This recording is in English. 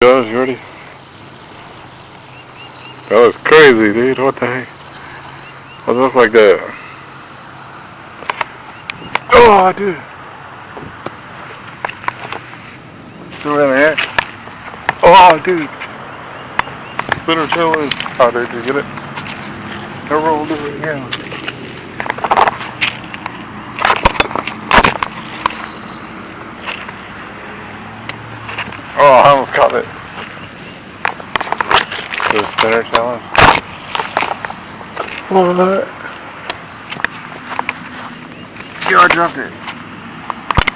Josh, you ready? That was crazy, dude. What the heck? What look like that? Oh, dude. Threw it in the air. Oh, dude. Spinner challenge. Oh, dude, did you get it? Everyone will do it again. Oh, I almost caught it. The spinner challenge. What? Yeah, I dropped it.